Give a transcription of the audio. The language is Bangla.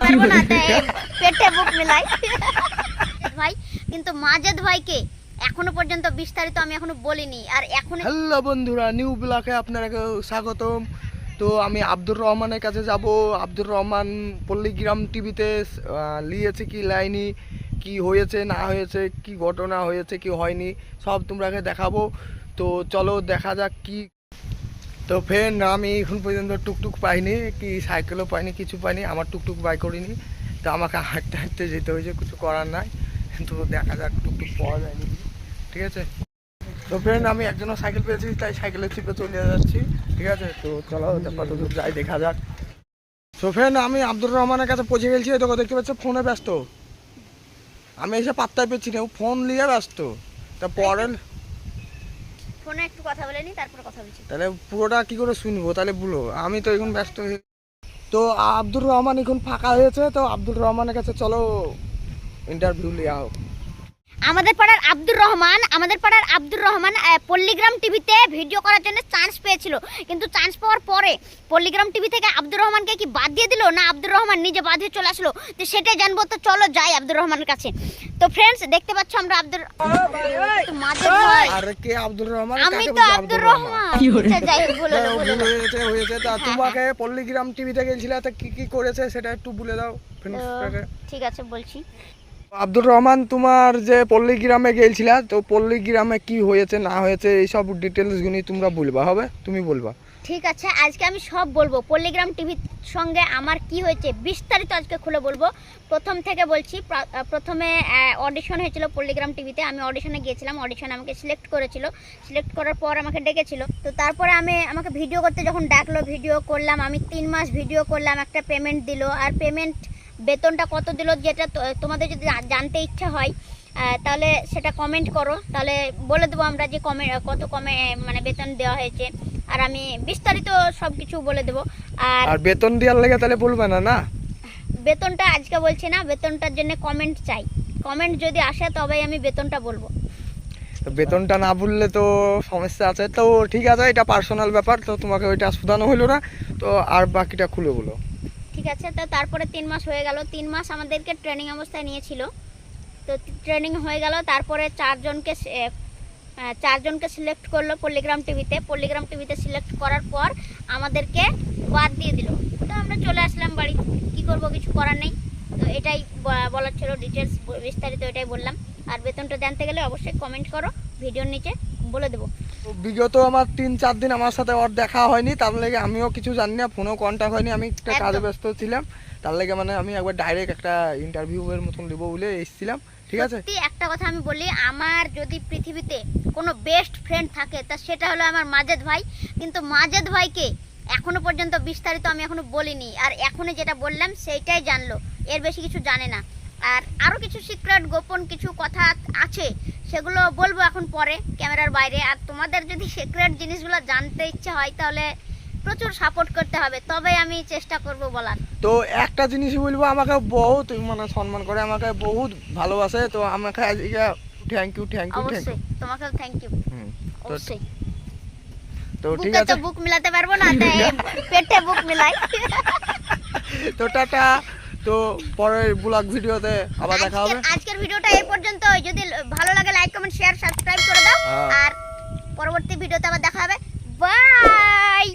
পারবো না, তাই পেটে বুক মিলাই। ভাই কিন্তু মাজেদ ভাইকে এখনো পর্যন্ত বিস্তারিত আমি এখনো বলিনি, আর এখন হ্যালো বন্ধুরা, নিউ ব্লগে আপনাকে স্বাগতম। তো আমি আব্দুর রহমানের কাছে যাব। আব্দুর রহমান পল্লীগ্রাম টিভিতে লিয়েছে কি লাইনি, কি হয়েছে না হয়েছে, কি ঘটনা হয়েছে কি হয়নি, সব তোমরাকে দেখাবো। তো চলো দেখা যাক কি। তো ফ্রেন্ড, আমি এখন পর্যন্ত টুকটুক পাইনি, কি সাইকেলও পাইনি, কিছু পাইনি। আমার টুকটুক বাই করিনি, তো আমাকে হাঁটতে হাঁটতে যেতে হয়েছে, কিছু করার নাই। তো দেখা যাক টুকটুক পাওয়া যায়নি, ঠিক আছে। তো ফ্রেন্ড, আমি একজনের সাইকেল পেয়েছি, তাই সাইকেলের চিপে চলে যাচ্ছি, ঠিক আছে। তো চলো কতদূর যাই দেখা যাক। তো ফ্রেন্ড, আমি আব্দুর রহমানের কাছে পৌঁছে গেছি। তোকে দেখতে পাচ্ছ ফোনে ব্যস্ত, আমি এসে পাত্তাই পেয়েছি না, ও ফোন নিয়ে ব্যস্ত। তা পরে ফোনে একটু কথা বলে নি, তারপর কথা বলছি। তাহলে পুরোটা কি করে শুনবো, তাহলে বলো। আমি তো এখন ব্যস্ত হয়ে, তো আব্দুর রহমান এখন ফাঁকা হয়েছে। তো আব্দুর রহমানের কাছে চলো ইন্টারভিউ লিয়া হোক। আমাদের পাড়ার আব্দুর রহমান পল্লীগ্রাম টিভিতে ভিডিও করার জন্য চান্স পেয়েছিল, কিন্তু চান্স পাওয়ার পরে পল্লীগ্রাম টিভি থেকে আব্দুর রহমানকে কি বাদ দিয়ে দিল, না আব্দুর রহমান নিজে বাদ হয়ে চলে আসলো, তো সেটাই জানবো। তো চলো যাই আব্দুর রহমানের কাছে। তো ফ্রেন্ডস, দেখতে পাচ্ছ আমরা আব্দুর মাজেদ ভাই, আর কে আব্দুর রহমান? আমি তো আব্দুর রহমান। আচ্ছা, যাই হোক, বলে দাও, বলে দাও। হয়েছে। তা তোমাকে পল্লীগ্রাম টিভিতে গেছিলে, তা কি কি করেছে সেটা একটু বলে দাও ফ্রেন্ডসটাকে। ঠিক আছে, বলছি। আব্দুর রহমান, তোমার যে পল্লীগ্রামে গেছিলা, তো পল্লীগ্রামে কি হয়েছে না হয়েছে এইসব ডিটেলস গুলি তোমরা বলবা, হবে? তুমি বলবা। ঠিক আছে, আজকে আমি সব বলবো। পল্লীগ্রাম টিভির সঙ্গে আমার কি হয়েছে বিস্তারিত আজকে খুলে বলবো। প্রথম থেকে বলছি। প্রথমে অডিশন হয়েছিল পল্লীগ্রাম টিভিতে, আমি অডিশনে গিয়েছিলাম। অডিশনে আমাকে সিলেক্ট করেছিল, সিলেক্ট করার পর আমাকে ডেকেছিল। তো তারপরে আমাকে ভিডিও করতে যখন ডাকলো, ভিডিও করলাম। আমি 3 মাস ভিডিও করলাম, একটা পেমেন্ট দিল। আর পেমেন্ট বেতনটা কত দিল, যেটা তোমাদের যদি জানতে ইচ্ছা হয় তাহলে সেটা কমেন্ট করো, তাহলে বলে দেবো আমরা যে কত কমে মানে বেতন দেওয়া হয়েছে। আর আমি বিস্তারিত সব কিছু বলে দেবো। আর বেতন দেওয়ার লেগে তাহলে বলবে না? না, বেতনটা আজকে বলছি না, বেতনটার জন্য কমেন্ট চাই। কমেন্ট যদি আসে তবেই আমি বেতনটা বলবো। তো বেতনটা না বললে তো সমস্যা আছে। তো ঠিক আছে, এটা পার্সোনাল ব্যাপার, তো তোমাকে ওইটা শুধানো হলো না। তো আর বাকিটা খুলে বলো। ঠিক আছে। তো তারপরে 3 মাস হয়ে গেল। 3 মাস আমাদেরকে ট্রেনিং অবস্থায় নিয়েছিল। তো ট্রেনিং হয়ে গেল, তারপরে চারজনকে সিলেক্ট করলো পল্লীগ্রাম টিভিতে সিলেক্ট করার পর আমাদেরকে বাদ দিয়ে দিল। তো আমরা চলে আসলাম বাড়ি। কি করব, কিছু করার নেই। তো এটাই বলার ছিল, ডিটেলস বিস্তারিত এটাই বললাম। আর বেতনটা জানতে গেলে অবশ্যই কমেন্ট করো, ভিডিওর নিচে বলে দেবো। তো বিগত আমার 3-4 দিন আমার সাথে ওর দেখা হয়নি, তার লেগে আমিও কিছু জানি না, ফোনেও কন্ট্যাক্ট হয়নি। আমি একটা কাজে ব্যস্ত ছিলাম, তার লেগে মানে আমি একবার ডাইরেক্ট একটা ইন্টারভিউ এর মতন দেবো বলে এসেছিলাম, ঠিক আছে। সত্যি একটা কথা আমি বলি, আমার যদি পৃথিবীতে কোনো বেস্ট ফ্রেন্ড থাকে তা সেটা হলো আমার মাজেদ ভাই। কিন্তু মাজেদ ভাইকে এখনো পর্যন্ত বিস্তারিত আমি এখনো বলিনি, আর এখনই যেটা বললাম সেইটাই জানলো, এর বেশি কিছু জানে না। আর আরও কিছু সিক্রেট গোপন কিছু কথা আছে, সেগুলো বলবো এখন পরে ক্যামেরার বাইরে। আর তোমাদের যদি সিক্রেট জিনিসগুলো জানতে ইচ্ছে হয় তাহলে প্রচুর সাপোর্ট করতে হবে, তবে আমি চেষ্টা করব বলার। তো একটা জিনিসই বলবো, আমাকে বহুত মানে সম্মান করে, আমাকে বহুত ভালোবাসে। তো আমাকে আজকে থ্যাংক ইউ। অবশ্যই তোমাকেও থ্যাংক ইউ। অবশ্যই। তো ঠিক বুকে আছে, তো বুক মিলাতে পারবো না, তাই পেটে বুক মিলাই। তো টাটা। তো পরের ব্লগ ভিডিওতে আবার দেখা হবে। আজকের ভিডিওটা এই পর্যন্ত। যদি ভালো লাগে লাইক কমেন্ট শেয়ার সাবস্ক্রাইব করে দাও। আর পরবর্তী ভিডিওতে আবার দেখা হবে। বাই।